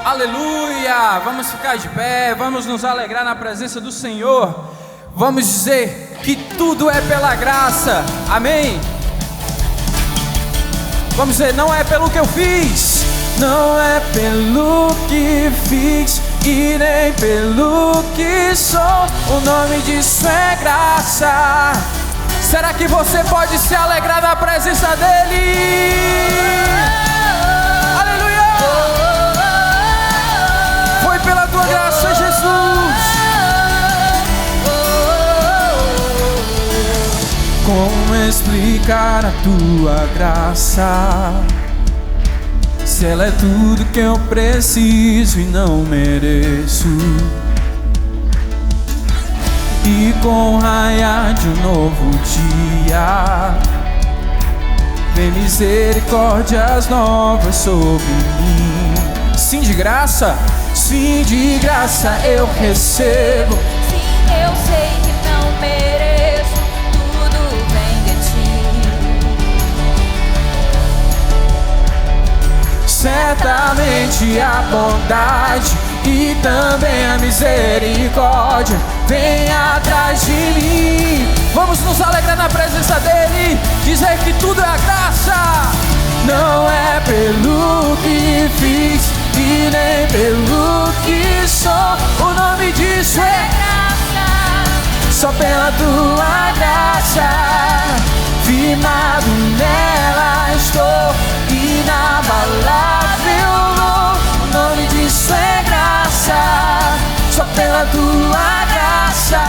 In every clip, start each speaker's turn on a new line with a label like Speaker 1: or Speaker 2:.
Speaker 1: Aleluia! Vamos ficar de pé, vamos nos alegrar na presença do Senhor. Vamos dizer que tudo é pela graça. Amém? Vamos dizer, não é pelo que eu fiz, não é pelo que fiz e nem pelo que sou. O nome disso é graça. Será que você pode se alegrar na presença dEle? Aleluia! Foi pela tua graça, Jesus. Como explicar a tua graça, se ela é tudo que eu preciso e não mereço? E com o raiar de um novo dia, vem misericórdias novas sobre mim. Sim, de graça eu recebo.
Speaker 2: Sim, eu sei que não mereço, tudo vem de ti.
Speaker 1: Certamente a bondade e também a misericórdia vem atrás de mim. Vamos nos alegrar na presença dEle, dizer que tudo é a graça. Não é pelo que fiz e nem pelo que sou. O nome disso é graça. Só pela tua graça, firmado nela estou, inabalável. O nome disso é graça. Só pela tua graça.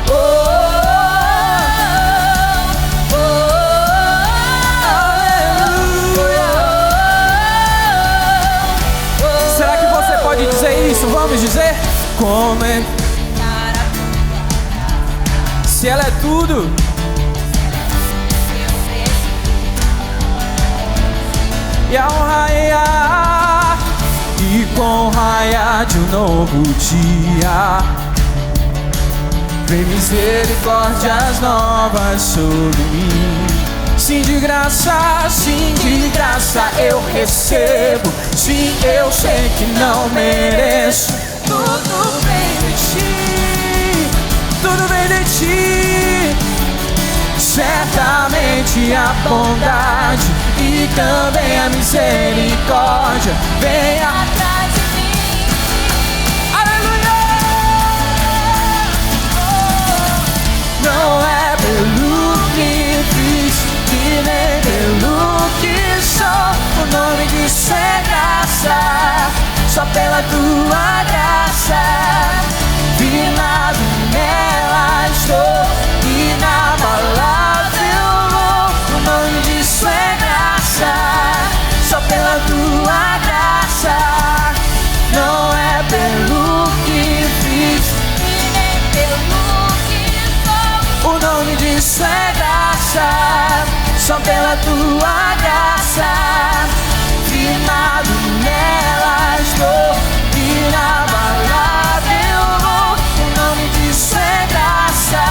Speaker 1: Oh, oh, oh, oh. Será que você pode dizer isso? Vamos dizer? Como é? Se ela é tudo, e ao raiar, e com o raiar de um novo dia, vem misericórdias novas sobre mim. Sim, de graça eu recebo. Sim, eu sei que não mereço. Tudo vem de ti, tudo vem de ti. Certamente a bondade e também a misericórdia vem atrás de mim. Aleluia! Não é pelo que fiz e nem pelo que sou. O nome disso é graça. Só pela tua graça, firmado nela estou, inabalável. O nome disso é graça. Só pela tua graça. Não é pelo que fiz e nem pelo que sou. O nome disso é graça. Só pela tua graça, firmado nela estou, inabalável. O nome disso é graça.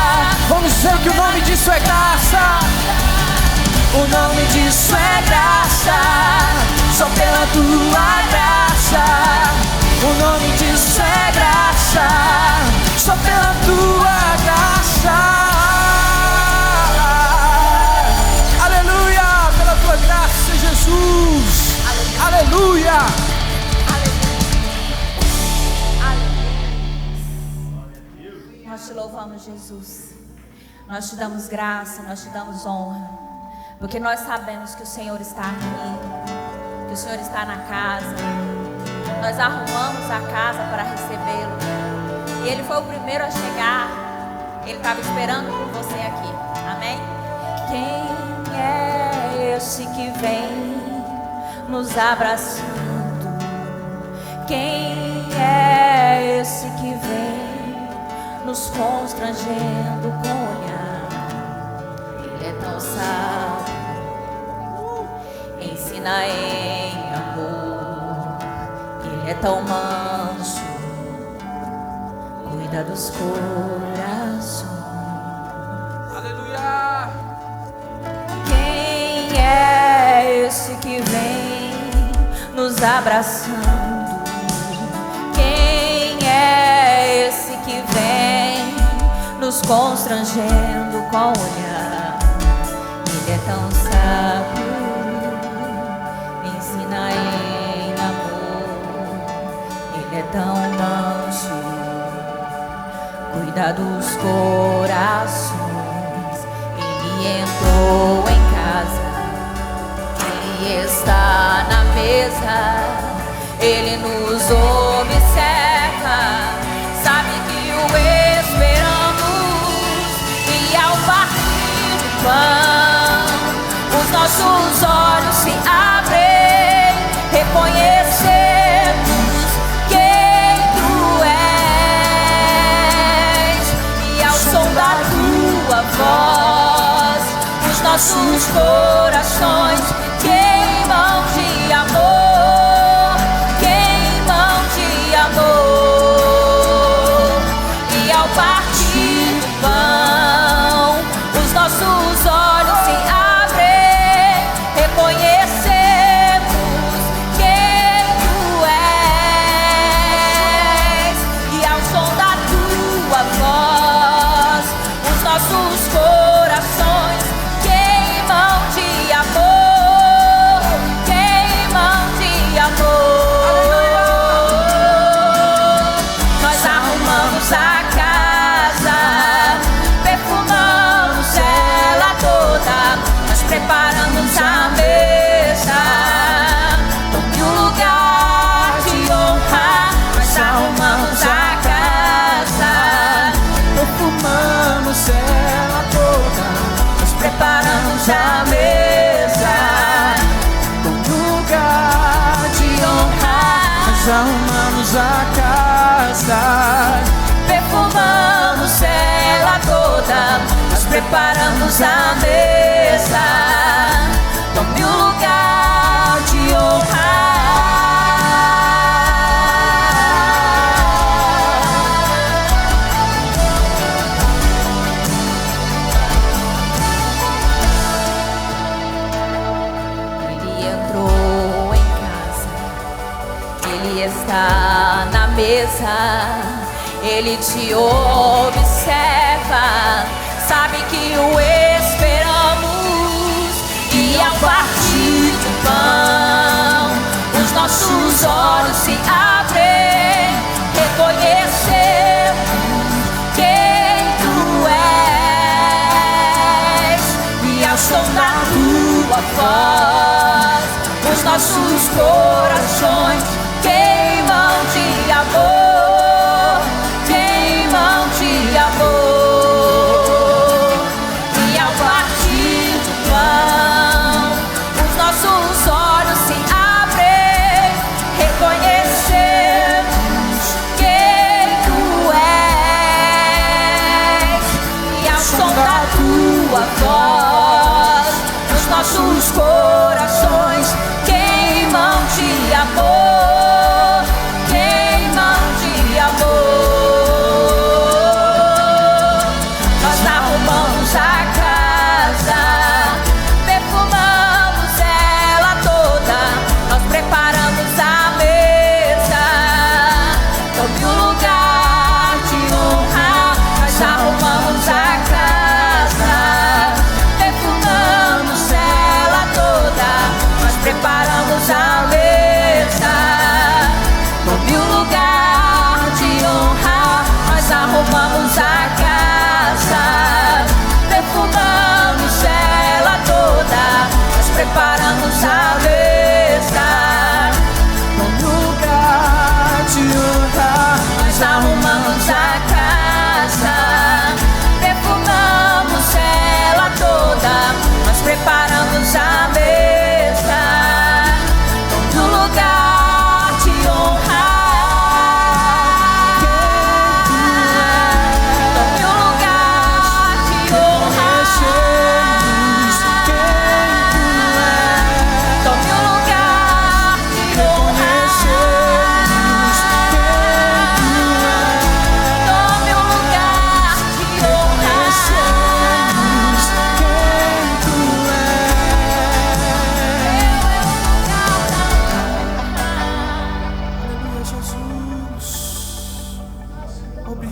Speaker 1: Vamos dizer que o nome disso é graça. O nome disso é graça. Só pela tua graça. O nome disso é graça. Só pela tua graça. Aleluia, pela tua graça, Jesus. Aleluia.
Speaker 2: Nós te louvamos, Jesus. Nós te damos graça, nós te damos honra, porque nós sabemos que o Senhor está aqui, que o Senhor está na casa. Nós arrumamos a casa para recebê-lo, e Ele foi o primeiro a chegar. Ele estava esperando por você aqui. Amém? Quem é esse que vem nos abraçando? Quem é esse que vem nos constrangendo com o olhar? Ele é tão sábio, ensina em amor. Ele é tão manso, cuida dos corações.
Speaker 1: Aleluia!
Speaker 2: Quem é esse que vem nos abraçando? nos constrangendo com o olhar. Ele é tão sábio, ensina em amor. Ele é tão manso, cuida dos corações. Ele entrou em casa, ele está na mesa, ele nos observa, sabe que o esperamos. E ao partir do pão, os nossos olhos se abrem, reconhecemos quem tu és. E ao som da tua voz, os nossos corações queimam de amor, queimam de amor. E ao partir do pão, os nossos olhos se abrem, reconhecemos quem tu és. E ao som da tua voz, os nossos corações queimam de amor, queimam de amor. Nós arrumamos a casa, perfumamos ela toda, nós preparamos a mesa, tome um lugar de honra. Nós arrumamos a casa,
Speaker 1: perfumamos ela toda,
Speaker 2: nós preparamos a mesa,
Speaker 1: num lugar
Speaker 2: de honra.
Speaker 1: nós arrumamos a casa,
Speaker 2: Perfumamos ela toda, nós preparamos a mesa, tome um lugar de honra. Ele entrou em casa, ele está na mesa, ele te observa, sabe que o esperamos. E ao partir do pão, os nossos olhos se abrem, reconhecemos quem tu és. E ao som da tua voz, os nossos corações queimam de amor, queimam de amor. E ao partir do pão, os nossos olhos se abrem, reconhecemos quem tu és. E ao som da tua voz, os nossos corações queimam de amor,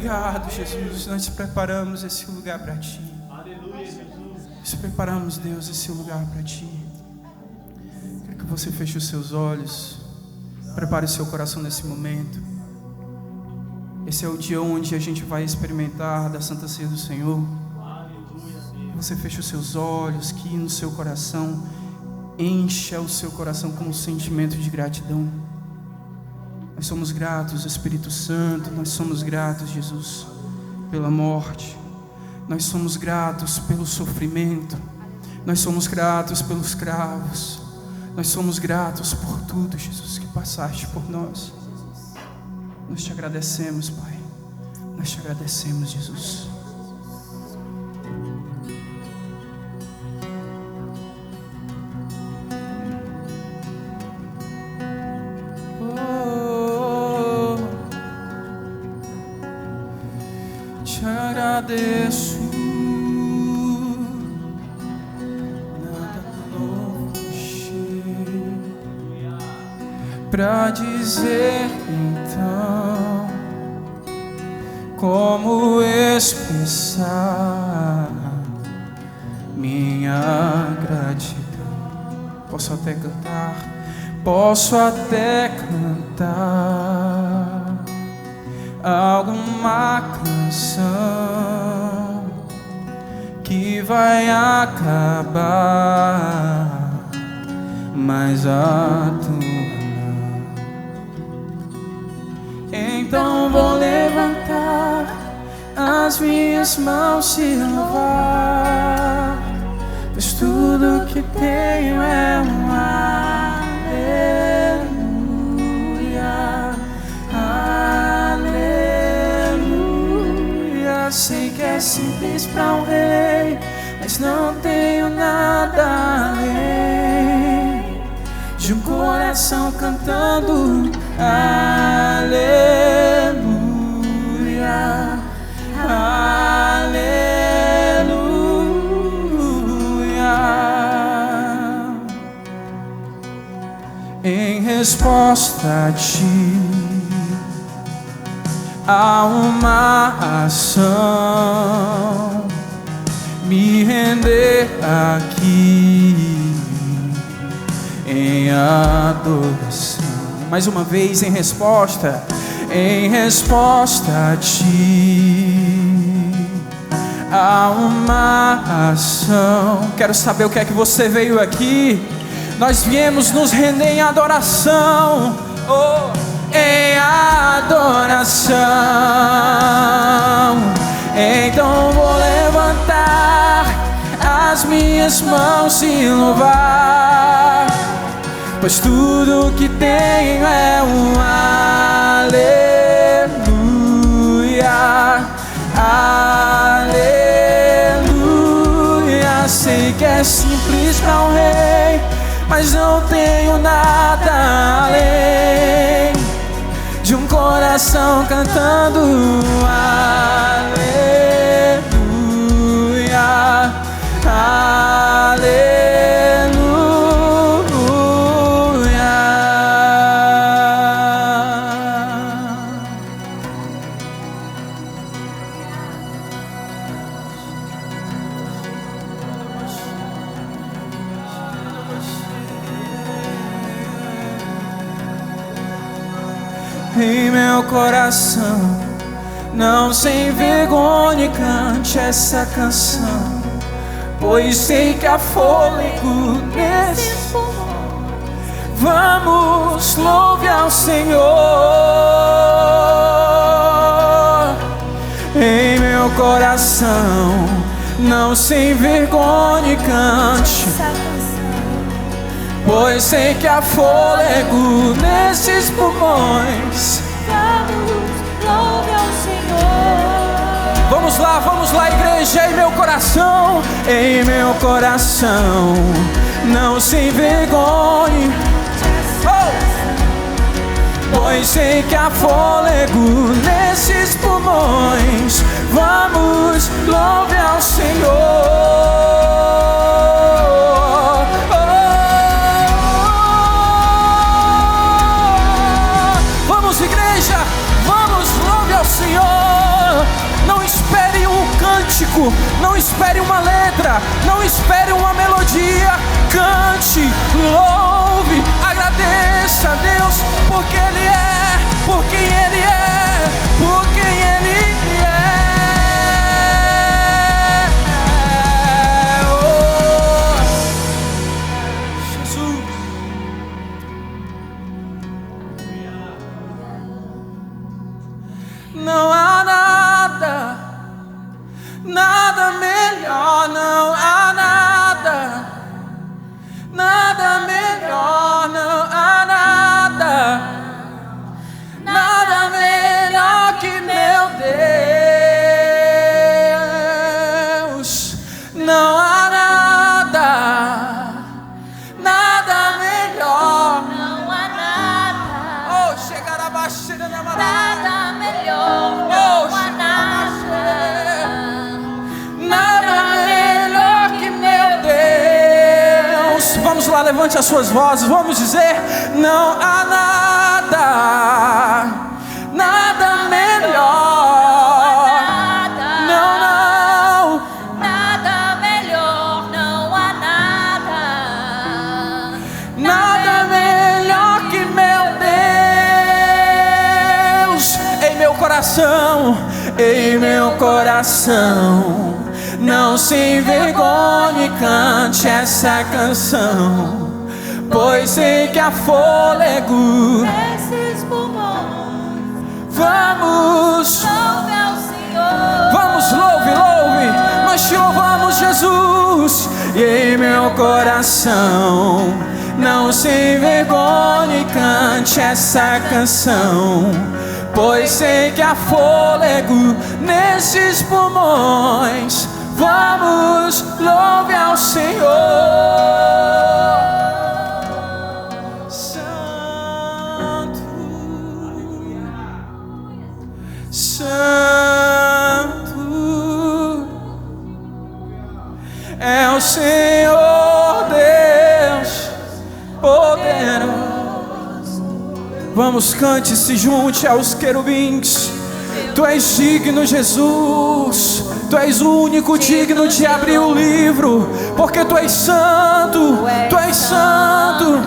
Speaker 1: Obrigado, Jesus. Nós preparamos esse lugar para Ti.
Speaker 3: Aleluia, Jesus.
Speaker 1: Nós preparamos, Deus, esse lugar para Ti. Quero que você feche os seus olhos. Prepare o seu coração nesse momento. Esse é o dia onde a gente vai experimentar da Santa Ceia do Senhor. Você feche os seus olhos, que no seu coração encha o seu coração com um sentimento de gratidão. Nós somos gratos, Espírito Santo. Nós somos gratos, Jesus, pela morte. Nós somos gratos pelo sofrimento. Nós somos gratos pelos cravos. Nós somos gratos por tudo, Jesus, que passaste por nós. Nós te agradecemos, Pai. Nós te agradecemos, Jesus. Te agradeço. Nada novo achei pra dizer então como expressar minha gratidão. Posso até cantar alguma canção que vai acabar, mas a tua não. Então vou levantar as minhas mãos e louvar, pois tudo que tenho é um aleluia, aleluia. Sei que é simples para um rei, mas não tenho nada além de um coração cantando aleluia, aleluia. Em resposta a Ti, há uma ação, me render aqui em adoração. Mais uma vez, em resposta a Ti, há uma ação. Quero saber o que é que você veio aqui. Nós viemos nos render em adoração, em adoração. Então vou levantar as minhas mãos e louvar, pois tudo que tenho é um aleluia, aleluia. Sei que é simples para um rei, mas não tenho nada além de um coração cantando aleluia, aleluia. Em meu coração, não sem vergonha, cante essa canção, pois sei que há fôlego nesse pulmão. Vamos, louve ao Senhor. Em meu coração, não sem vergonha, cante, pois sei que há fôlego nesses pulmões.
Speaker 2: Vamos, louve ao Senhor.
Speaker 1: Vamos lá, igreja. Em meu coração, não sem vergonha, pois sei que há fôlego nesses pulmões. Vamos, louve ao Senhor. Vamos, igreja, vamos, louve ao Senhor. Não espere um cântico, não espere uma letra, não espere uma melodia. Cante, louve, agradeça a Deus por quem Ele é, por quem Ele é, por quem Ele é. Não há nada, nada melhor, não há nada, nada melhor, não há nada, nada melhor que meu Deus. Não há nada, nada melhor,
Speaker 2: Não há nada,
Speaker 1: oh, chegar a baixeira na
Speaker 2: nada
Speaker 1: marada.
Speaker 2: melhor, não há nada.
Speaker 1: Nada melhor que meu Deus. Vamos lá, levante as suas vozes. Vamos dizer: não há nada, nada melhor. Não, não.
Speaker 2: Nada melhor, não há nada.
Speaker 1: Nada melhor que meu Deus. Em meu coração, em meu coração, não se envergonhe, cante essa canção, pois sei que há fôlego.
Speaker 2: Esses pulmões,
Speaker 1: Vamos,
Speaker 2: louve ao Senhor.
Speaker 1: vamos, louve, louve. Nós te louvamos, Jesus. E em meu coração, não se envergonhe, cante essa canção, pois sei que há fôlego nesses pulmões. Vamos, louve ao Senhor. Santo, Santo é o Senhor Deus poderoso. Vamos, cante, se junte aos querubins. Tu és digno, Jesus. Tu és o único digno de abrir o livro, porque Tu és santo, Tu és santo.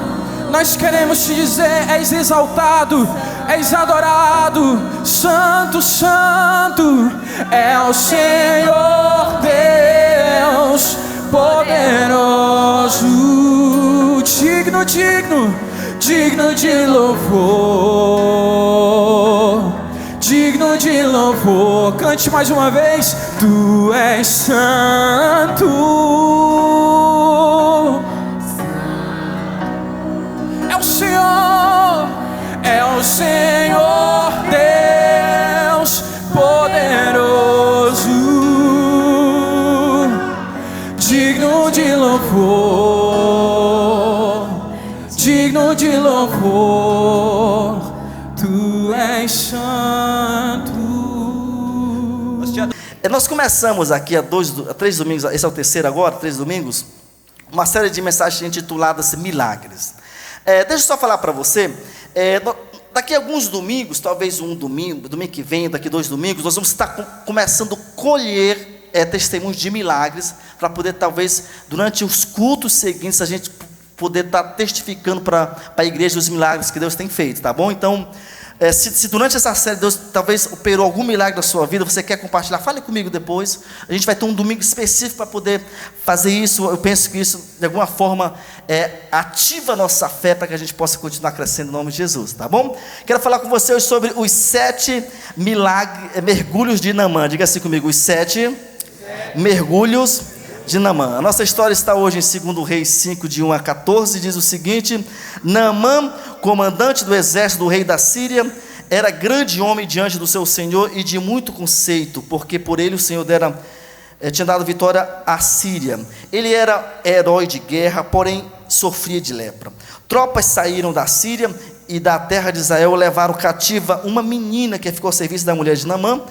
Speaker 1: Nós queremos te dizer: és exaltado, és adorado. Santo, santo é o Senhor Deus poderoso. Digno, digno, digno de louvor, digno de louvor. Cante mais uma vez: Tu és santo. É o Senhor, é o Senhor Deus poderoso, digno de louvor, digno de louvor. Tu és santo.
Speaker 4: Nós começamos aqui há 3 domingos, esse é o terceiro agora, 3 domingos, uma série de mensagens intituladas Milagres. Deixa eu só falar para você, daqui a alguns domingos, talvez domingo que vem, daqui 2 domingos, nós vamos estar começando a colher testemunhos de milagres, para poder talvez, durante os cultos seguintes, a gente poder estar testificando para a igreja os milagres que Deus tem feito, tá bom? Então, se durante essa série Deus talvez operou algum milagre na sua vida, você quer compartilhar, fale comigo depois. A gente vai ter um domingo específico para poder fazer isso. Eu penso que isso de alguma forma ativa a nossa fé, para que a gente possa continuar crescendo em nome de Jesus, tá bom? Quero falar com você hoje sobre os 7 mergulhos de Naamã. Diga assim comigo: os 7 mergulhos de Naamã. A nossa história está hoje em 2 Reis 5, de 1 a 14, diz o seguinte: Naamã, comandante do exército do rei da Síria, era grande homem diante do seu senhor e de muito conceito, porque por ele o Senhor tinha dado vitória à Síria. Ele era herói de guerra, porém sofria de lepra. Tropas saíram da Síria e da terra de Israel, levaram cativa uma menina que ficou ao serviço da mulher de Naamã.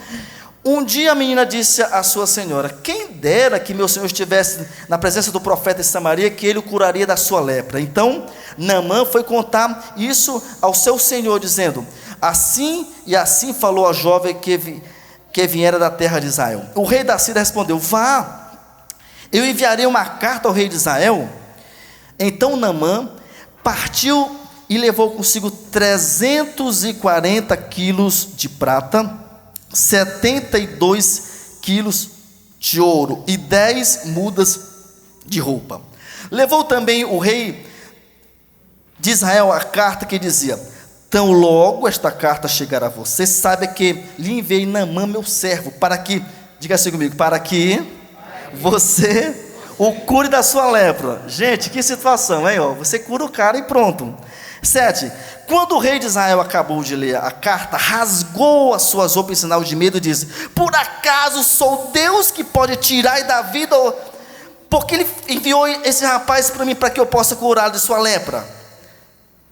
Speaker 4: Um dia a menina disse à sua senhora: quem dera que meu senhor estivesse na presença do profeta em Samaria, que ele o curaria da sua lepra. Então Naamã foi contar isso ao seu senhor, dizendo: assim e assim falou a jovem que que viera da terra de Israel. O rei da Síria respondeu: vá, eu enviarei uma carta ao rei de Israel. Então Naamã partiu e levou consigo 340 quilos de prata, 72 quilos de ouro e 10 mudas de roupa. Levou também o rei de Israel a carta que dizia: tão logo esta carta chegar a você, saiba que lhe enviei Naamã, meu servo, para que, diga assim comigo, para que você o cure da sua lepra. Gente, que situação, hein? Você cura o cara e pronto. 7. Quando o rei de Israel acabou de ler a carta, rasgou as suas roupas em sinal de medo e disse: por acaso sou Deus que pode tirar e dar vida? Porque ele enviou esse rapaz para mim, para que eu possa curá-lo de sua lepra.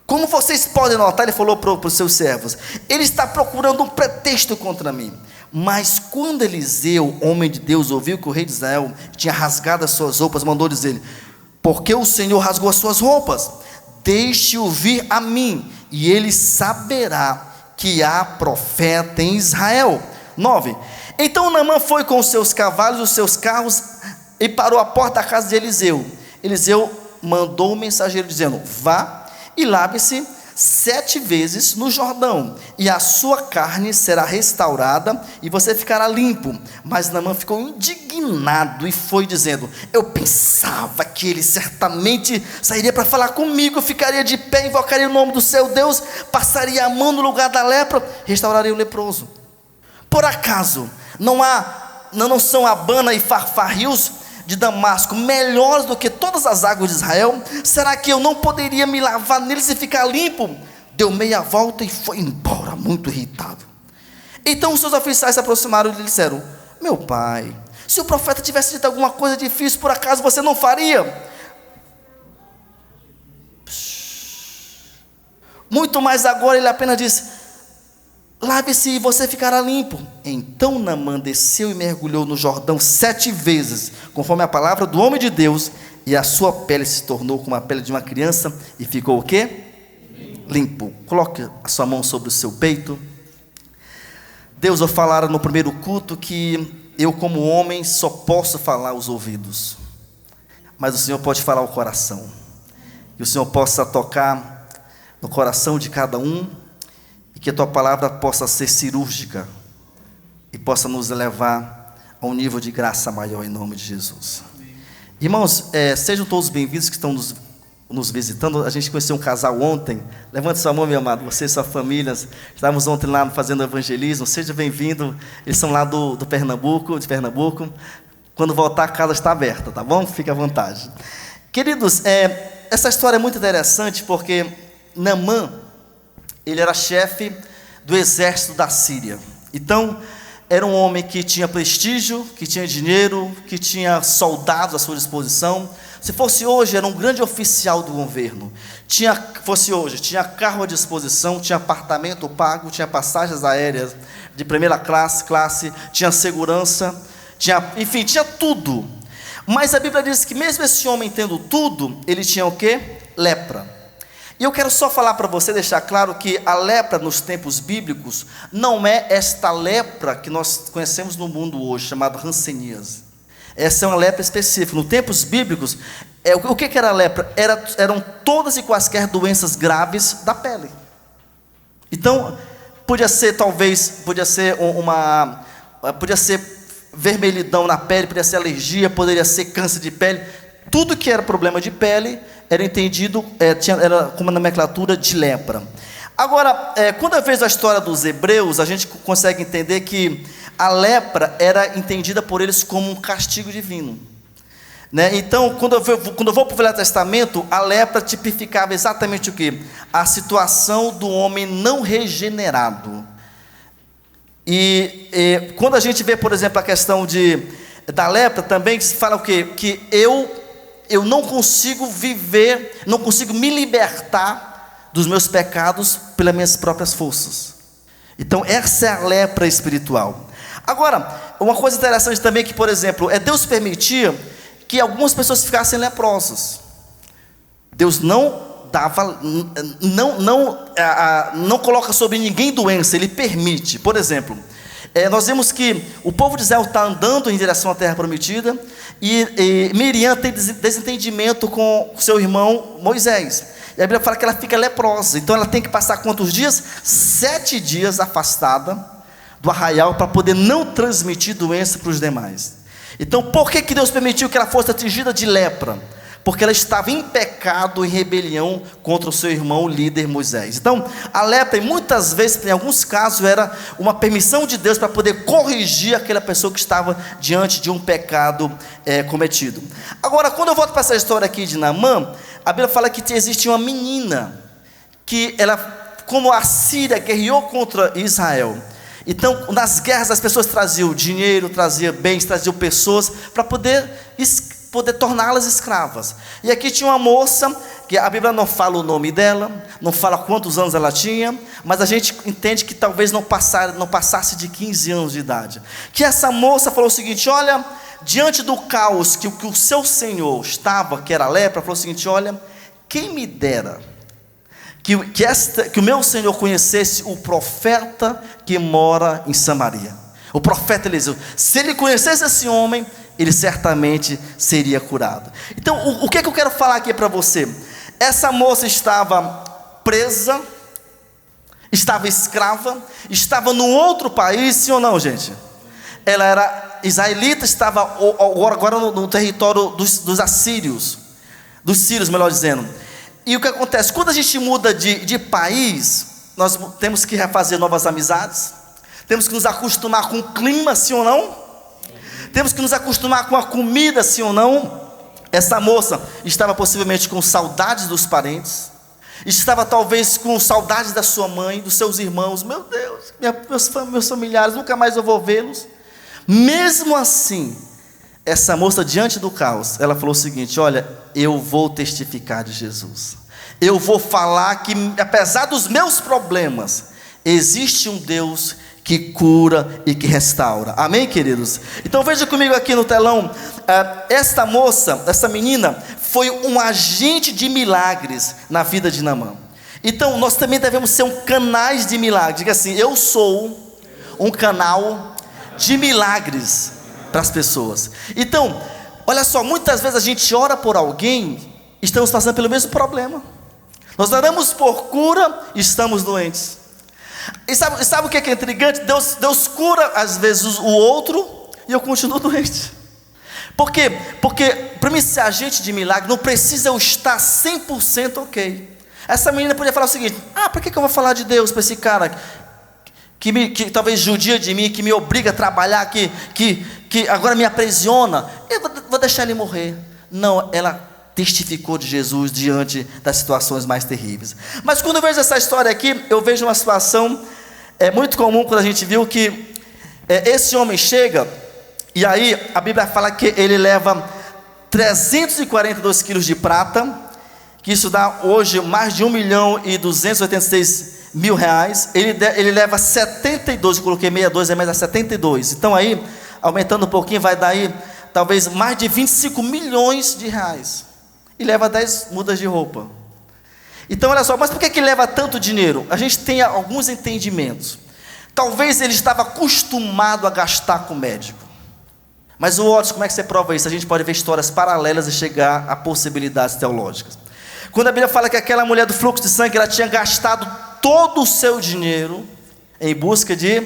Speaker 4: Como vocês podem notar, ele falou para os seus servos, ele está procurando um pretexto contra mim. Mas quando Eliseu, homem de Deus, ouviu que o rei de Israel tinha rasgado as suas roupas, mandou dizer: porque o Senhor rasgou as suas roupas? Deixe-o vir a mim, e ele saberá que há profeta em Israel. 9. Então Naamã foi com os seus cavalos e os seus carros e parou à porta da casa de Eliseu. Eliseu mandou o mensageiro dizendo: vá e lave-se 7 vezes no Jordão, e a sua carne será restaurada, e você ficará limpo. Mas Naamã ficou indignado e foi dizendo: eu pensava que ele certamente sairia para falar comigo, eu ficaria de pé, invocaria o nome do seu Deus, passaria a mão no lugar da lepra, restauraria o leproso. Por acaso não são Abana e Farfarrios de Damasco melhores do que todas as águas de Israel? Será que eu não poderia me lavar neles e ficar limpo? Deu meia volta e foi embora, muito irritado. Então os seus oficiais se aproximaram e lhe disseram: meu pai, se o profeta tivesse dito alguma coisa difícil, por acaso você não faria? Muito mais agora ele apenas disse: lave-se e você ficará limpo. Então Naamã desceu e mergulhou no Jordão 7 vezes, conforme a palavra do homem de Deus, e a sua pele se tornou como a pele de uma criança, e ficou o quê? Limpo. Coloque a sua mão sobre o seu peito. Deus, eu falara no primeiro culto que eu, como homem, só posso falar aos ouvidos, mas o Senhor pode falar ao coração, e o Senhor possa tocar no coração de cada um, e que a tua palavra possa ser cirúrgica e possa nos levar a um nível de graça maior, em nome de Jesus. Irmãos, sejam todos bem-vindos que estão nos visitando. A gente conheceu um casal ontem. Levante sua mão, meu amado, você e sua família. Estávamos ontem lá fazendo evangelismo. Seja bem-vindo. Eles são lá de Pernambuco. Quando voltar, a casa está aberta, tá bom? Fique à vontade. Queridos, essa história é muito interessante porque Naamã, ele era chefe do exército da Síria. Então, era um homem que tinha prestígio, que tinha dinheiro, que tinha soldados à sua disposição. Se fosse hoje, era um grande oficial do governo. Tinha carro à disposição, tinha apartamento pago, tinha passagens aéreas de primeira classe, tinha segurança, enfim, tinha tudo. Mas a Bíblia diz que mesmo esse homem tendo tudo, ele tinha o quê? Lepra. E eu quero só falar para você, deixar claro que a lepra nos tempos bíblicos não é esta lepra que nós conhecemos no mundo hoje, chamada hanseníase. Essa é uma lepra específica. Nos tempos bíblicos, o que era a lepra? Eram todas e quaisquer doenças graves da pele. Então, podia ser vermelhidão na pele, podia ser alergia, poderia ser câncer de pele. Tudo que era problema de pele era entendido, era como a nomenclatura de lepra. Agora, quando eu vejo a história dos hebreus, a gente consegue entender que a lepra era entendida por eles como um castigo divino, né? Então, quando eu vou para o Velho Testamento, a lepra tipificava exatamente o quê? A situação do homem não regenerado. E quando a gente vê, por exemplo, a questão da lepra, também se fala o quê? Que eu não consigo viver, não consigo me libertar dos meus pecados pelas minhas próprias forças. Então essa é a lepra espiritual. Agora, uma coisa interessante também que, por exemplo, Deus permitia que algumas pessoas ficassem leprosas. Deus não coloca sobre ninguém doença, Ele permite. Por exemplo, Nós vemos que o povo de Israel está andando em direção à terra prometida, e Miriam tem desentendimento com seu irmão Moisés, e a Bíblia fala que ela fica leprosa. Então ela tem que passar quantos dias? 7 dias afastada do arraial, para poder não transmitir doença para os demais. Então por que Deus permitiu que ela fosse atingida de lepra? Porque ela estava em pecado, em rebelião contra o seu irmão líder Moisés. Então a lepra, muitas vezes, em alguns casos, era uma permissão de Deus para poder corrigir aquela pessoa que estava diante de um pecado cometido. Agora, quando eu volto para essa história aqui de Naamã, a Bíblia fala que existia uma menina, que ela, como a Síria guerreou contra Israel, então nas guerras as pessoas traziam dinheiro, traziam bens, traziam pessoas para poder torná-las escravas. E aqui tinha uma moça, que a Bíblia não fala o nome dela, não fala quantos anos ela tinha, mas a gente entende que talvez não passasse de 15 anos de idade. Que essa moça falou o seguinte: olha, diante do caos que o seu senhor estava, que era a lepra, falou o seguinte: olha, quem me dera que o meu senhor conhecesse o profeta que mora em Samaria, o profeta Eliseu. Se ele conhecesse esse homem, ele certamente seria curado. Então, o que eu quero falar aqui para você? Essa moça estava presa, estava escrava, estava num outro país, sim ou não, gente? Ela era israelita, estava agora no território dos assírios, dos sírios, melhor dizendo. E o que acontece? Quando a gente muda de país, nós temos que refazer novas amizades, temos que nos acostumar com o clima, sim ou não? Temos que nos acostumar com a comida, sim ou não? Essa moça estava possivelmente com saudades dos parentes, estava talvez com saudades da sua mãe, dos seus irmãos. Meu Deus, meus familiares, nunca mais eu vou vê-los. Mesmo assim, essa moça, diante do caos, ela falou o seguinte: olha, eu vou testificar de Jesus, eu vou falar que apesar dos meus problemas, existe um Deus que cura e que restaura. Amém, queridos? Então veja comigo aqui no telão, esta moça, essa menina, foi um agente de milagres na vida de Naamã. Então nós também devemos ser canais de milagres. Diga assim: eu sou um canal de milagres para as pessoas. Então, olha só, muitas vezes a gente ora por alguém, estamos passando pelo mesmo problema. Nós oramos por cura e estamos doentes. E sabe o que é intrigante? Deus cura às vezes o outro e eu continuo doente. Por quê? Porque para mim ser agente de milagre, não precisa eu estar 100% ok. Essa menina podia falar o seguinte: por que eu vou falar de Deus para esse cara que talvez judia de mim, que me obriga a trabalhar, que agora me aprisiona? Eu vou deixar ele morrer. Não, ela testificou de Jesus diante das situações mais terríveis. Mas quando eu vejo essa história aqui, eu vejo uma situação muito comum, quando a gente viu que esse homem chega, e aí a Bíblia fala que ele leva 342 quilos de prata, que isso dá hoje mais de 1.286.000 reais. Ele leva 72, eu coloquei 62, mas é 72. Então aí, aumentando um pouquinho, vai dar aí talvez mais de 25 milhões de reais. E leva 10 mudas de roupa. Então olha só, mas por que leva tanto dinheiro? A gente tem alguns entendimentos. Talvez ele estava acostumado a gastar com o médico. Mas o Otis, como é que você prova isso? A gente pode ver histórias paralelas e chegar a possibilidades teológicas. Quando a Bíblia fala que aquela mulher do fluxo de sangue, ela tinha gastado todo o seu dinheiro em busca de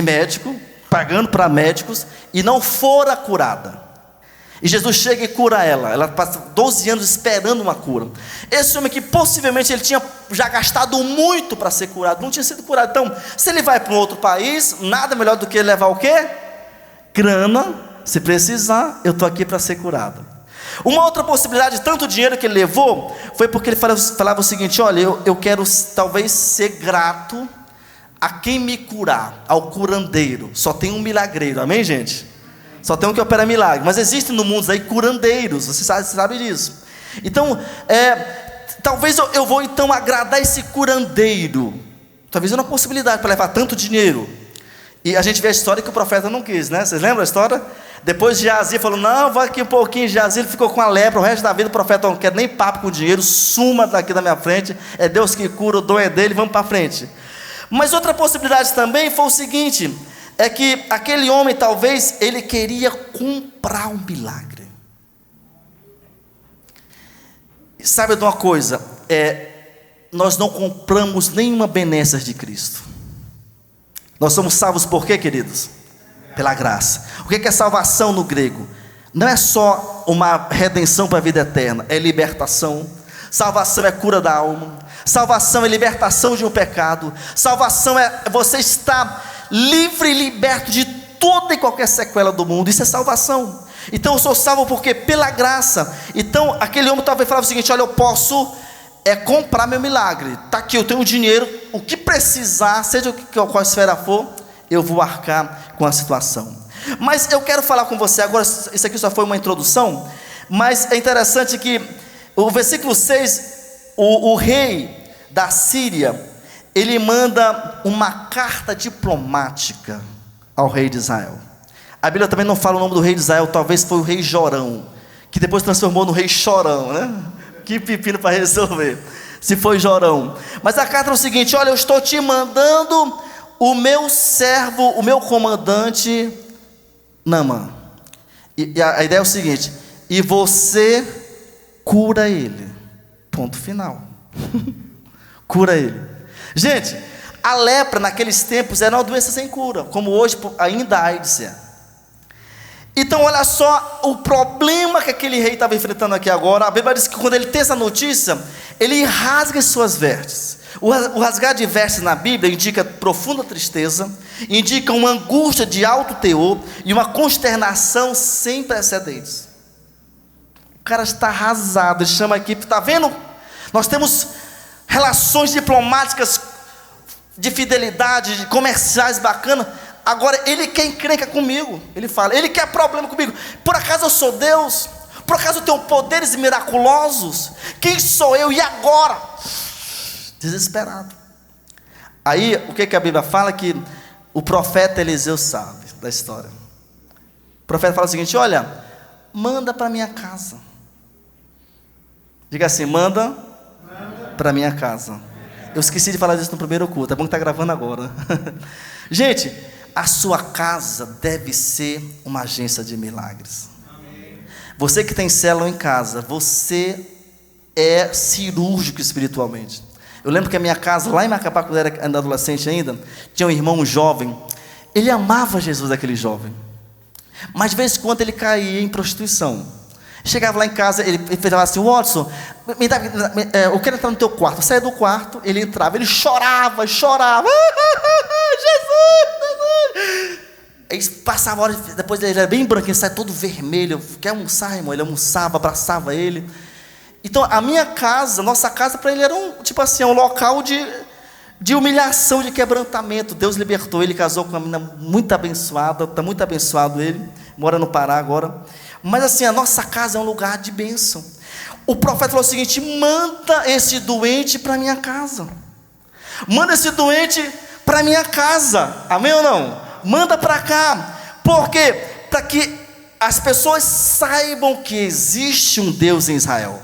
Speaker 4: médico, pagando para médicos, e não fora curada. E Jesus chega e cura ela passa 12 anos esperando uma cura. Esse homem que possivelmente ele tinha já gastado muito para ser curado, não tinha sido curado. Então, se ele vai para um outro país, nada melhor do que levar o quê? Grana. Se precisar, eu estou aqui para ser curado. Uma outra possibilidade de tanto dinheiro que ele levou, foi porque ele falava o seguinte: olha, eu quero talvez ser grato a quem me curar, ao curandeiro. Só tem um milagreiro, amém, gente? Só tem um que opera milagre, mas existem no mundo aí curandeiros, você sabe disso. Então, talvez eu vou então agradar esse curandeiro. Talvez uma possibilidade para levar tanto dinheiro. E a gente vê a história que o profeta não quis, né? Vocês lembram a história? Depois de Geazi falou: não, vai aqui um pouquinho. Geazi, ele ficou com a lepra o resto da vida. O profeta não quer nem papo com dinheiro, suma daqui da minha frente. É Deus que cura, o dom é dele, vamos para frente. Mas outra possibilidade também foi o seguinte: é que aquele homem talvez ele queria comprar um milagre. Sabe de uma coisa? Nós não compramos nenhuma benécia de Cristo. Nós somos salvos por quê, queridos? Pela graça. O que é salvação no grego? Não é só uma redenção para a vida eterna, é libertação. Salvação é cura da alma. Salvação é libertação de um pecado. Salvação é você estar livre e liberto de toda e qualquer sequela do mundo. Isso é salvação. Então eu sou salvo porque pela graça. Então aquele homem talvez falava o seguinte: olha, eu posso comprar meu milagre. Está aqui, eu tenho dinheiro. O que precisar, seja qual esfera for, eu vou arcar com a situação. Mas eu quero falar com você agora. Isso aqui só foi uma introdução, mas é interessante que o versículo 6, o rei da Síria, ele manda uma carta diplomática ao rei de Israel. A Bíblia também não fala o nome do rei de Israel. Talvez foi o rei Jorão, que depois transformou no rei Chorão, né? Que pepino para resolver, se foi Jorão. Mas a carta é o seguinte: olha, eu estou te mandando o meu servo, o meu comandante Naamã. E a ideia é o seguinte: e você cura ele. Ponto final. Cura ele. Gente, a lepra naqueles tempos era uma doença sem cura, como hoje ainda a AIDS é. Então olha só o problema que aquele rei estava enfrentando aqui agora. A Bíblia diz que quando ele tem essa notícia, ele rasga as suas vestes. O rasgar de vestes na Bíblia indica profunda tristeza, indica uma angústia de alto teor e uma consternação sem precedentes. O cara está arrasado. Ele chama aqui, está vendo? Nós temos relações diplomáticas de fidelidade, de comerciais bacanas. Agora ele quer encrenca comigo. Ele fala, ele quer problema comigo. Por acaso eu sou Deus? Por acaso eu tenho poderes miraculosos? Quem sou eu? E agora? Desesperado. Aí o que a Bíblia fala? Que o profeta Eliseu sabe da história. O profeta fala o seguinte: olha, manda para minha casa. Diga assim: manda para minha casa. Eu esqueci de falar disso no primeiro culto. É bom que está gravando agora. Gente, a sua casa deve ser uma agência de milagres. Amém. Você que tem célula em casa, você é cirúrgico espiritualmente. Eu lembro que a minha casa, lá em Macapá, quando eu era adolescente ainda, tinha um irmão djovem. Ele amava Jesus, aquele jovem, mas de vez em quando ele caía em prostituição. Chegava lá em casa, ele falava assim: Watson, eu quero entrar no teu quarto. Eu saía do quarto, ele entrava, ele chorava. Jesus! Aí passava horas, depois ele era bem branquinho, saia todo vermelho. Quer almoçar, irmão? Ele almoçava, abraçava ele. Então a minha casa, nossa casa para ele era um local de humilhação, de quebrantamento. Deus libertou ele, casou com uma menina muito abençoada, está muito abençoado ele, mora no Pará agora. Mas assim, a nossa casa é um lugar de bênção. O profeta falou o seguinte: manda esse doente para minha casa. Manda esse doente para minha casa. Amém ou não? Manda para cá. Por quê? Para que as pessoas saibam que existe um Deus em Israel.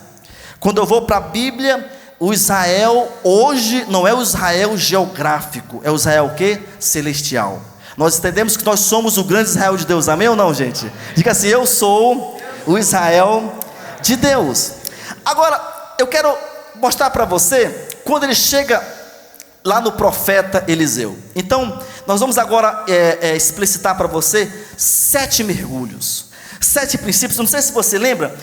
Speaker 4: Quando eu vou para a Bíblia, o Israel hoje não é o Israel geográfico, é o Israel o quê? Celestial. Nós entendemos que nós somos o grande Israel de Deus. Amém ou não, gente? Diga assim: eu sou o Israel de Deus. Agora, eu quero mostrar para você, quando ele chega lá no profeta Eliseu. Então, nós vamos agora explicitar para você 7 mergulhos, 7 princípios. Não sei se você lembra,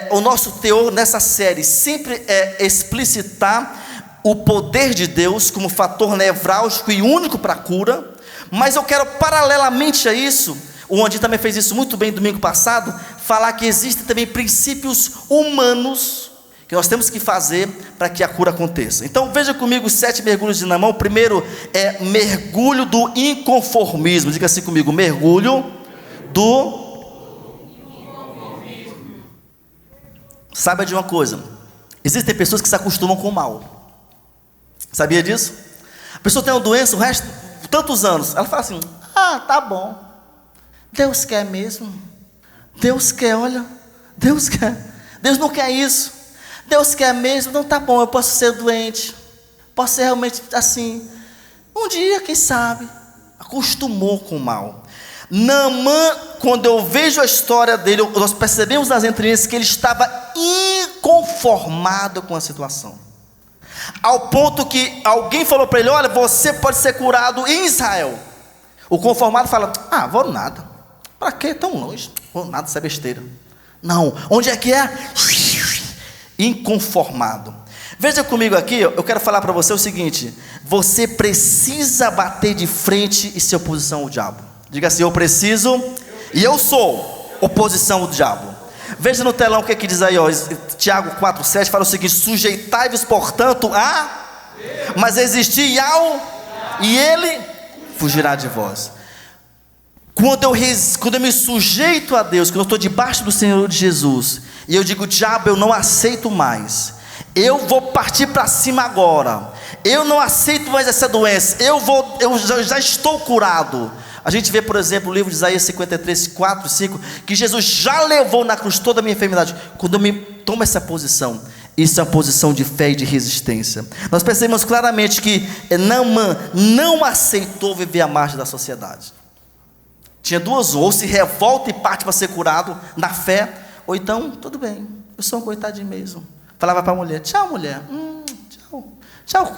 Speaker 4: o nosso teor nessa série sempre é explicitar o poder de Deus como fator nevrálgico e único para a cura. Mas eu quero, paralelamente a isso, o Andy também fez isso muito bem domingo passado, falar que existem também princípios humanos que nós temos que fazer para que a cura aconteça. Então veja comigo os 7 mergulhos de Naamã. O primeiro é mergulho do inconformismo. Diga assim comigo: mergulho do inconformismo. Saiba de uma coisa: existem pessoas que se acostumam com o mal. Sabia disso? A pessoa tem uma doença, o resto, tantos anos, ela fala assim: tá bom, Deus quer mesmo, Deus quer, olha, Deus quer, Deus não quer isso, Deus quer mesmo, não, tá bom, eu posso ser doente, posso ser realmente assim, um dia, quem sabe, acostumou com o mal. Naamã, quando eu vejo a história dele, nós percebemos nas entrelinhas que ele estava inconformado com a situação, ao ponto que alguém falou para ele: olha, você pode ser curado em Israel. O conformado fala: vou nada, para que tão longe? Vou nada, isso é besteira. Não, onde é que é? Inconformado. Veja comigo aqui, eu quero falar para você o seguinte: você precisa bater de frente e ser oposição ao diabo. Diga assim: eu preciso e eu sou oposição ao diabo. Veja no telão o que diz aí, Tiago 4,7 fala o seguinte: sujeitai-vos portanto mas resisti e ele fugirá de vós. Quando eu me sujeito a Deus, quando eu estou debaixo do Senhor de Jesus, e eu digo: diabo, eu não aceito mais, eu vou partir para cima agora, eu não aceito mais essa doença, eu já estou curado. A gente vê, por exemplo, o livro de Isaías 53, 4, 5, que Jesus já levou na cruz toda a minha enfermidade. Quando eu me tomo essa posição, isso é uma posição de fé e de resistência. Nós percebemos claramente que Naamã não aceitou viver à margem da sociedade. Tinha duas: ou se revolta e parte para ser curado na fé, ou então, tudo bem, eu sou um coitadinho mesmo. Falava para a mulher: tchau, mulher, tchau,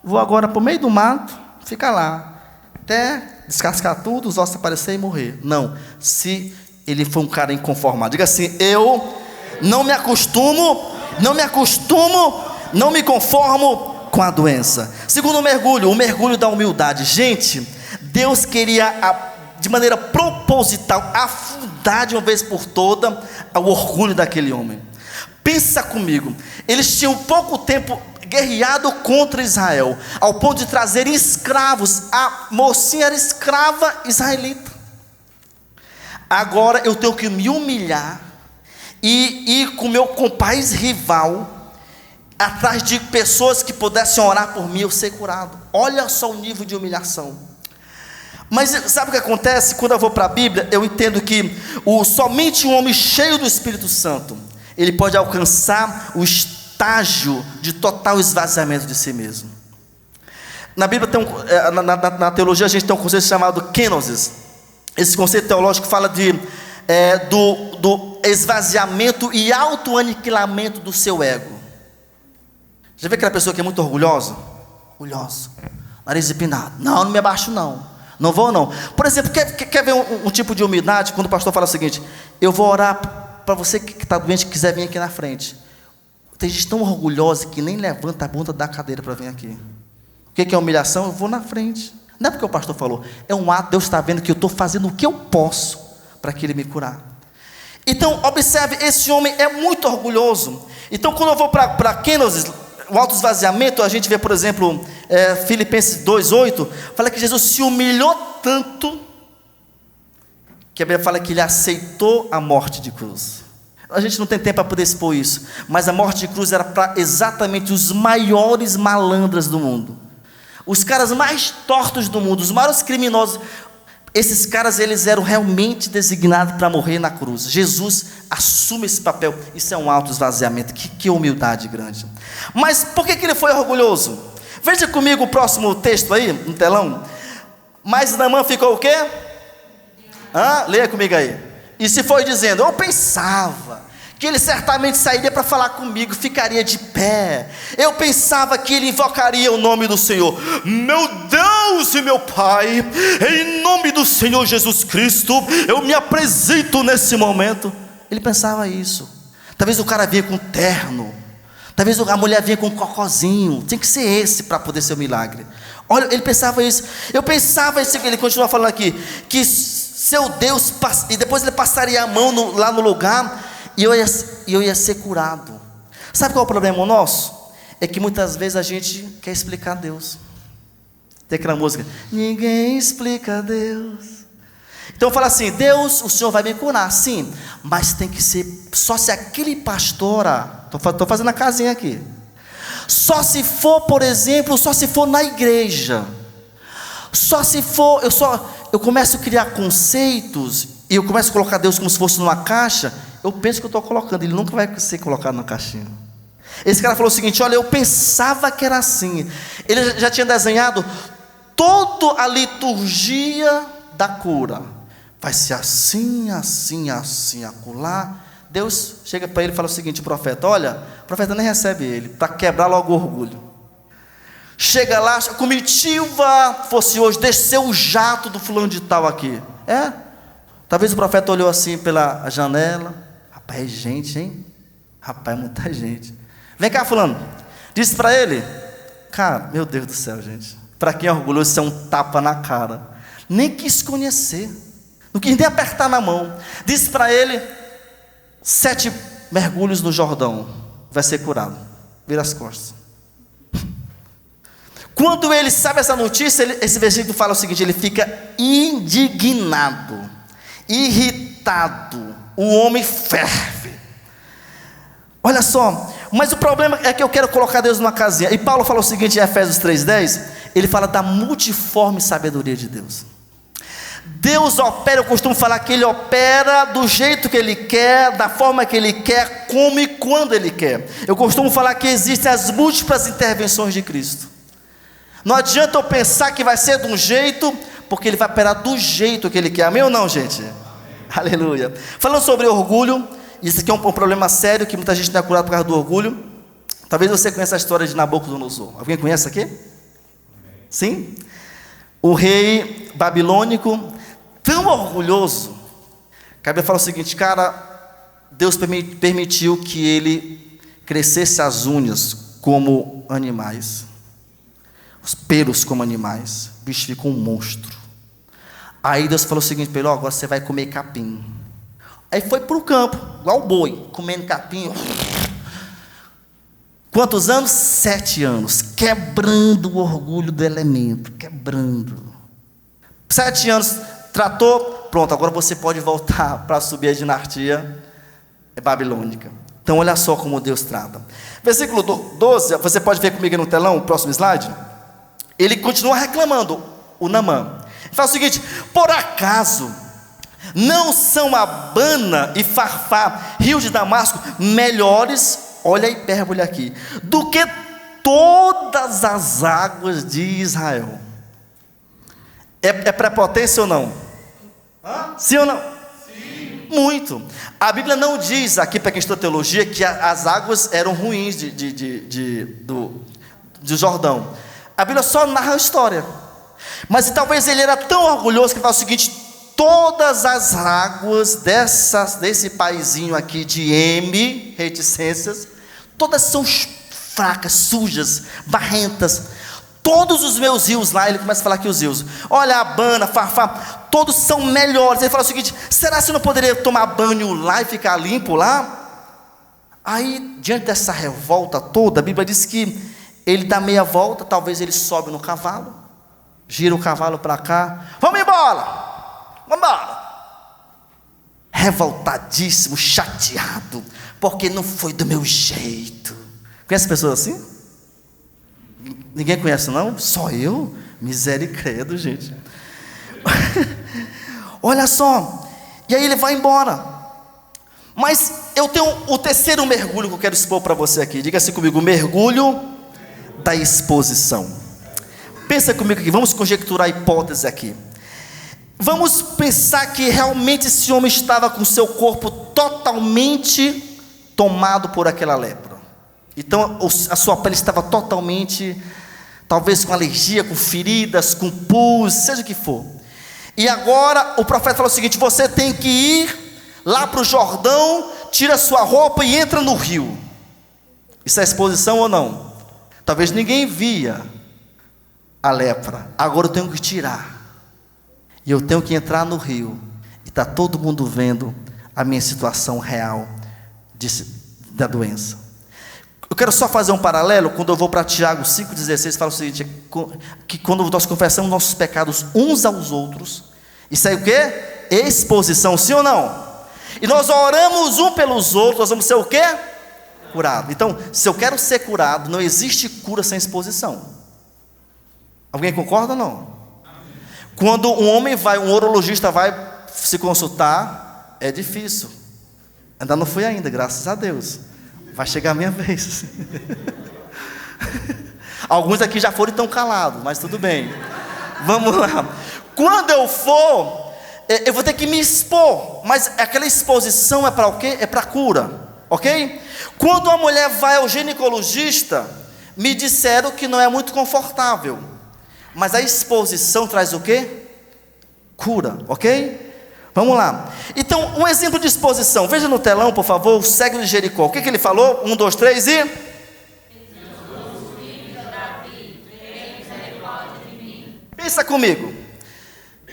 Speaker 4: vou agora para o meio do mato, fica lá, até descascar tudo, os ossos aparecer e morrer. Não, se ele foi um cara inconformado, diga assim: eu não me acostumo, não me conformo com a doença. Segundo o mergulho da humildade. Gente, Deus queria, de maneira proposital, afundar de uma vez por toda o orgulho daquele homem. Pensa comigo, eles tinham pouco tempo guerreado contra Israel, ao ponto de trazerem escravos. A mocinha era escrava israelita. Agora eu tenho que me humilhar e ir com o meu país rival, atrás de pessoas que pudessem orar por mim, eu ser curado. Olha só o nível de humilhação. Mas sabe o que acontece? Quando eu vou para a Bíblia, eu entendo que somente um homem cheio do Espírito Santo, ele pode alcançar o estágio de total esvaziamento de si mesmo. Na Bíblia na teologia a gente tem um conceito chamado kenosis. Esse conceito teológico fala do esvaziamento e autoaniquilamento do seu ego. Já vê aquela pessoa que é muito orgulhosa, nariz empinado: não me abaixo não vou não. Por exemplo, quer ver um tipo de humildade? Quando o pastor fala o seguinte: eu vou orar para você que está doente, que quiser vir aqui na frente. Tem gente tão orgulhosa que nem levanta a bunda da cadeira para vir aqui. O que é humilhação? Eu vou na frente. Não é porque o pastor falou, é um ato. Deus está vendo que eu estou fazendo o que eu posso para que ele me curar. Então observe, esse homem é muito orgulhoso. Então quando eu vou para kenosis, o autoesvaziamento, a gente vê, por exemplo, Filipenses 2,8, fala que Jesus se humilhou tanto, que a Bíblia fala que ele aceitou a morte de cruz. A gente não tem tempo para poder expor isso, mas a morte de cruz era para exatamente os maiores malandras do mundo, os caras mais tortos do mundo, os maiores criminosos. Esses caras, eles eram realmente designados para morrer na cruz. Jesus assume esse papel. Isso é um autoesvaziamento. Que humildade grande. Mas por que ele foi orgulhoso? Veja comigo o próximo texto aí no telão. Mas Naamã ficou o quê? Leia comigo aí. E se foi dizendo: eu pensava que ele certamente sairia para falar comigo, ficaria de pé. Eu pensava que ele invocaria o nome do Senhor. Meu Deus e meu Pai, em nome do Senhor Jesus Cristo, eu me apresento nesse momento. Ele pensava isso. Talvez o cara vinha com terno, talvez a mulher vinha com um cocozinho. Tem que ser esse para poder ser um milagre. Olha, ele pensava isso. Eu pensava isso. Ele continua falando aqui, que seu Deus, e depois ele passaria a mão lá no lugar, e eu ia ser curado. Sabe qual é o problema nosso? É que muitas vezes a gente quer explicar Deus. Tem aquela música: ninguém explica Deus. Então fala assim: Deus, o Senhor vai me curar, sim, mas tem que ser só se aquele pastor, estou fazendo a casinha aqui, só se for, por exemplo, só se for na igreja, só se for, eu começo a criar conceitos, e eu começo a colocar Deus como se fosse numa caixa. Eu penso que eu estou colocando, ele nunca vai ser colocado na caixinha. Esse cara falou o seguinte: olha, eu pensava que era assim. Ele já tinha desenhado todo toda a liturgia da cura vai ser assim, assim, assim, acolá. Deus chega para ele e fala o seguinte: profeta, olha, o profeta nem recebe ele, para quebrar logo o orgulho. Chega lá, a comitiva fosse hoje, desceu o jato do fulano de tal aqui. Talvez o profeta olhou assim pela janela. Rapaz, é gente, hein? Rapaz, muita gente. Vem cá, fulano. Disse para ele, cara, meu Deus do céu, gente. Para quem é orgulhoso, isso é um tapa na cara. Nem quis conhecer. Não quis nem apertar na mão. Disse para ele, 7 mergulhos no Jordão. Vai ser curado. Vira as costas. Quando ele sabe essa notícia, esse versículo fala o seguinte: ele fica indignado, irritado, o homem ferve. Olha só, mas o problema é que eu quero colocar Deus numa casinha. E Paulo fala o seguinte em Efésios 3:10, ele fala da multiforme sabedoria de Deus. Deus opera, eu costumo falar que Ele opera do jeito que Ele quer, da forma que Ele quer, como e quando Ele quer. Eu costumo falar que existem as múltiplas intervenções de Cristo. Não adianta eu pensar que vai ser de um jeito, porque Ele vai operar do jeito que Ele quer. Amém ou não, gente? Amém. Aleluia. Falando sobre orgulho, isso aqui é um problema sério, que muita gente não é curado por causa do orgulho. Talvez você conheça a história de Nabucodonosor. Alguém conhece aqui? Sim? O rei babilônico, tão orgulhoso, que a Bíblia fala o seguinte: cara, Deus permitiu que ele crescesse as unhas como animais, os pelos como animais. O bicho ficou um monstro. Aí Deus falou o seguinte para ele: agora você vai comer capim. Aí foi para o campo, igual o boi, comendo capim. Quantos anos? 7 anos, quebrando o orgulho do elemento, quebrando. 7 anos, tratou, pronto, agora você pode voltar para subir a dinastia babilônica. Então olha só como Deus trata. Versículo 12, você pode ver comigo no telão, o próximo slide. Ele continua reclamando, o Naamã. Ele fala o seguinte: por acaso não são Abana e Farfá, rio de Damasco, melhores, olha a hipérbole aqui, do que todas as águas de Israel? É prepotência ou não? Sim ou não? Sim. Muito. A Bíblia não diz aqui, para quem estuda teologia, que as águas eram ruins do Jordão. A Bíblia só narra a história. Mas talvez ele era tão orgulhoso que ele fala o seguinte: todas as águas desse paizinho aqui de M, reticências, todas são fracas, sujas, barrentas. Todos os meus rios lá, ele começa a falar aqui os rios. Olha, Abana, Farfá, todos são melhores. Ele fala o seguinte: será que eu não poderia tomar banho lá e ficar limpo lá? Aí, diante dessa revolta toda, a Bíblia diz que ele dá meia volta, talvez ele sobe no cavalo, gira o cavalo para cá, vamos embora, vamos embora. Revoltadíssimo, chateado, porque não foi do meu jeito. Conhece pessoas assim? Ninguém conhece não? Só eu? Misericórdia, gente. Olha só, e aí ele vai embora. Mas eu tenho o terceiro mergulho que eu quero expor para você aqui. Diga assim comigo: mergulho da exposição. Pensa comigo aqui, vamos conjecturar a hipótese aqui. Vamos pensar que realmente esse homem estava com seu corpo totalmente tomado por aquela lepra. Então a sua pele estava totalmente, talvez com alergia, com feridas, com pus, seja o que for. E agora o profeta falou o seguinte: você tem que ir lá para o Jordão, tira sua roupa e entra no rio. Isso é exposição ou não? Talvez ninguém via a lepra. Agora eu tenho que tirar. E eu tenho que entrar no rio. E está todo mundo vendo a minha situação real da doença. Eu quero só fazer um paralelo. Quando eu vou para Tiago 5,16, fala o seguinte: que quando nós confessamos nossos pecados uns aos outros, isso é o quê? Exposição, sim ou não? E nós oramos um pelos outros, nós vamos ser o quê? Curado. Então, se eu quero ser curado, não existe cura sem exposição. Alguém concorda ou não? Quando um urologista vai se consultar, é difícil. Ainda não fui ainda, graças a Deus. Vai chegar a minha vez. Alguns aqui já foram e estão calados, mas tudo bem. Vamos lá. Quando eu for, eu vou ter que me expor. Mas aquela exposição é para o quê? É para cura, ok? Quando uma mulher vai ao ginecologista, me disseram que não é muito confortável. Mas a exposição traz o quê? Cura, ok? Vamos lá. Então, um exemplo de exposição. Veja no telão, por favor, o cego de Jericó. O que ele falou? 1, 2, 3 e... Pensa comigo.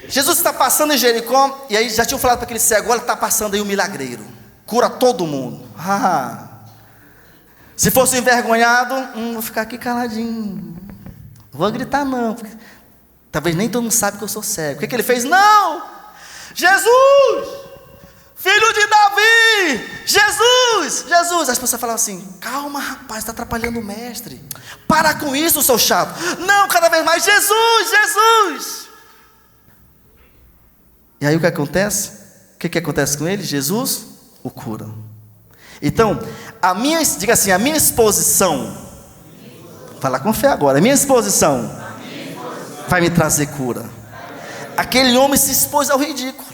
Speaker 4: Jesus está passando em Jericó, e aí já tinham falado para aquele cego, agora está passando aí um milagreiro. Cura todo mundo. Se fosse envergonhado, vou ficar aqui caladinho. Não vou gritar não, porque talvez nem todo mundo sabe que eu sou cego. O que ele fez? Não! Jesus! Filho de Davi! Jesus! Jesus! As pessoas falavam assim, calma rapaz, está atrapalhando o mestre. Para com isso, seu chato. Não, cada vez mais, Jesus! Jesus! E aí o que acontece? O que acontece com ele? Jesus o cura. Então, diga assim, a minha exposição, fala com fé agora, a minha exposição vai me trazer cura. Aquele homem se expôs ao ridículo,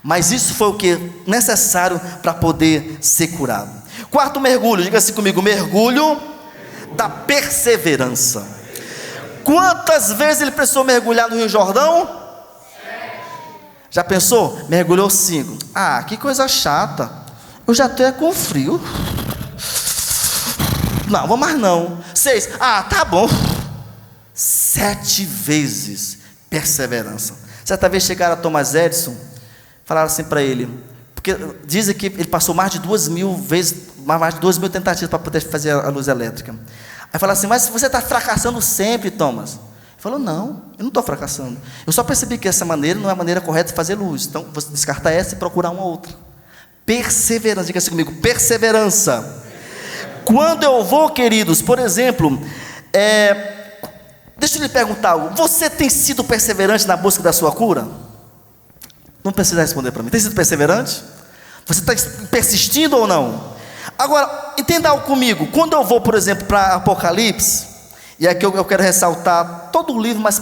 Speaker 4: mas isso foi o que? Necessário para poder ser curado. Quarto mergulho, diga assim comigo, mergulho da perseverança. Quantas vezes ele precisou mergulhar no Rio Jordão? Já pensou? Mergulhou 5. Que coisa chata. Eu já estou com frio. Não, vou mais não. 6. Tá bom. 7 vezes perseverança. Certa vez chegaram a Thomas Edison, falaram assim para ele, porque dizem que ele passou mais de 2.000 vezes, mais de 2.000 tentativas para poder fazer a luz elétrica. Aí falaram assim, mas você está fracassando sempre, Thomas. Ele falou, não, eu não estou fracassando. Eu só percebi que essa maneira não é a maneira correta de fazer luz. Então, você descarta essa e procurar uma outra. Perseverança, diga assim comigo, perseverança. Quando eu vou, queridos, por exemplo, deixa eu lhe perguntar algo. Você tem sido perseverante na busca da sua cura? Não precisa responder para mim. Tem sido perseverante? Você está persistindo ou não? Agora, entenda algo comigo. Quando eu vou, por exemplo, para Apocalipse, e aqui eu quero ressaltar todo o livro, mas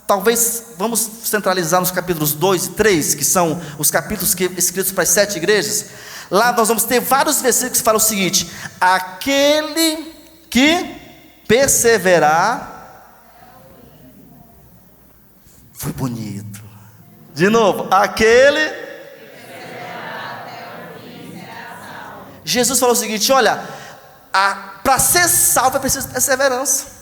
Speaker 4: talvez vamos centralizar nos capítulos 2 e 3, que são os capítulos escritos para as 7 igrejas. Lá nós vamos ter vários versículos que falam o seguinte: aquele que perseverar. Foi bonito. De novo, aquele. Jesus falou o seguinte: olha, para ser salvo é preciso perseverança.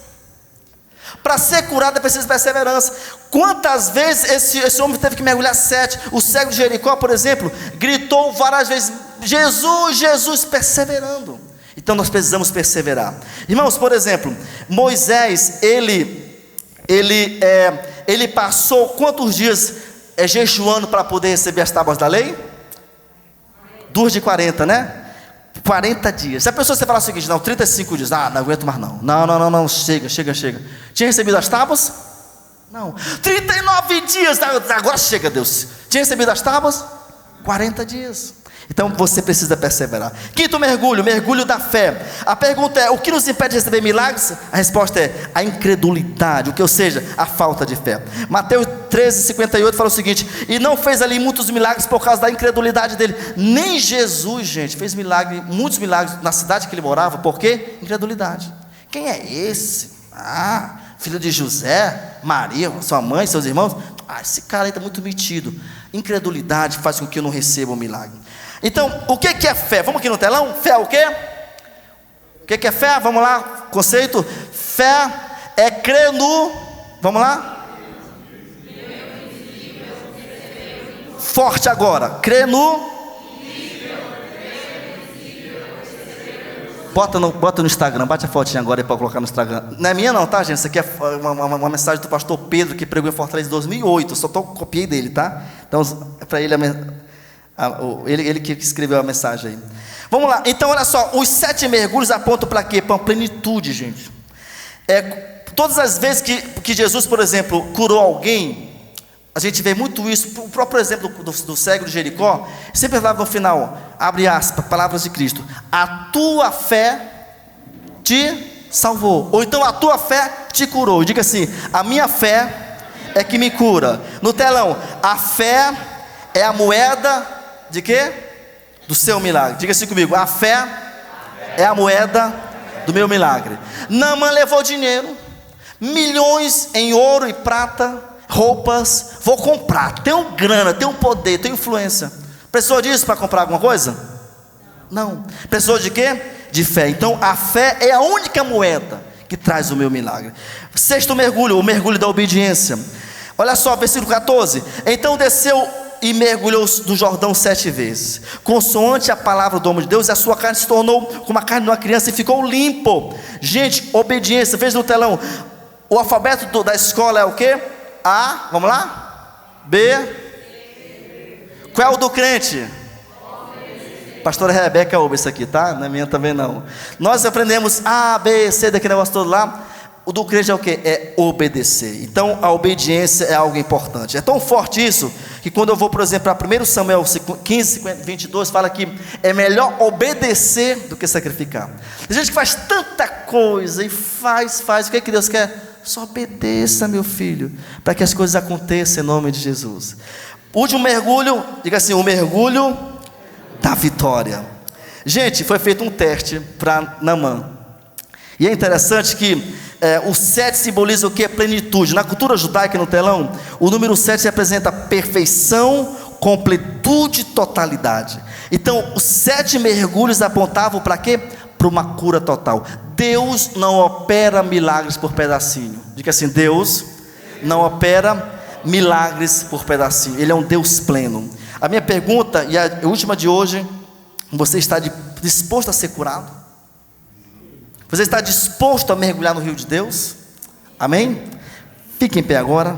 Speaker 4: Para ser curado é preciso perseverança. Quantas vezes esse homem teve que mergulhar 7? O cego de Jericó, por exemplo, gritou várias vezes: Jesus, Jesus, perseverando. Então nós precisamos perseverar. Irmãos, por exemplo, Moisés, ele passou quantos dias jejuando para poder receber as tábuas da lei? 2 de 40, né? 40 dias. Se a pessoa você falar o seguinte, não, 35 dias, não aguento mais não. Não, chega. Tinha recebido as tábuas? Não. 39 dias, agora chega, Deus. Tinha recebido as tábuas? 40 dias. Então você precisa perseverar. Quinto mergulho, mergulho da fé. A pergunta é: o que nos impede de receber milagres? A resposta é a incredulidade, ou seja, a falta de fé. Mateus 13:58 fala o seguinte: e não fez ali muitos milagres por causa da incredulidade dele. Nem Jesus, gente, fez muitos milagres na cidade que ele morava. Por quê? Incredulidade. Quem é esse? Filho de José, Maria, sua mãe, seus irmãos. Esse cara aí está muito metido. Incredulidade faz com que eu não receba o milagre. Então, o que é fé? Vamos aqui no telão? Fé é o quê? O que é fé? Vamos lá, conceito. Fé é crer no... Vamos lá? Forte agora. Crer no... Bota no Instagram, bate a fotinha agora aí para colocar no Instagram. Não é minha não, tá, gente? Isso aqui é uma mensagem do pastor Pedro, que pregou em Fortaleza em 2008. Eu só copiei dele, tá? Então, é para ele ele que escreveu a mensagem aí. Vamos lá, então olha só, os 7 mergulhos apontam para quê? Para uma plenitude, gente. Todas as vezes que Jesus, por exemplo, curou alguém, a gente vê muito isso. O próprio exemplo do cego de Jericó, sempre falava no final, abre aspas, palavras de Cristo: a tua fé te salvou, ou então a tua fé te curou. Diga assim: a minha fé é que me cura. No telão, a fé é a moeda de quê? Do seu milagre. Diga assim comigo, a fé é a moeda do meu milagre. Naamã levou dinheiro, milhões em ouro e prata, roupas. Vou comprar, tenho grana, tenho poder, tenho influência. Precisou disso para comprar alguma coisa? Não. Precisou de quê? De fé. Então a fé é a única moeda que traz o meu milagre. Sexto mergulho, o mergulho da obediência. Olha só, versículo 14. Então desceu e mergulhou no Jordão 7 vezes, consoante a palavra do homem de Deus, e a sua carne se tornou como a carne de uma criança e ficou limpo. Gente, obediência. Veja no telão, o alfabeto da escola é o quê? A, vamos lá? B. Qual é o do crente? Pastora Rebeca ouve isso aqui, tá? Não é minha também não. Nós aprendemos A, B, C, daquele negócio todo lá. O do crente é o quê? É obedecer. Então a obediência é algo importante. É tão forte isso, que quando eu vou, por exemplo, para 1 Samuel 15, 22, fala que é melhor obedecer do que sacrificar. Tem gente que faz tanta coisa e faz, o que é que Deus quer? Só obedeça, meu filho, para que as coisas aconteçam em nome de Jesus. O último mergulho, diga assim, o mergulho da vitória. Gente, foi feito um teste para Naamã. E é interessante que o 7 simboliza o que? Plenitude. Na cultura judaica, no telão, o número 7 representa perfeição, completude, totalidade. Então, os 7 mergulhos apontavam para quê? Para uma cura total. Deus não opera milagres por pedacinho. Diga assim, Deus não opera milagres por pedacinho. Ele é um Deus pleno. A minha pergunta, e a última de hoje: você está disposto a ser curado? Você está disposto a mergulhar no rio de Deus? Amém? Fique em pé agora.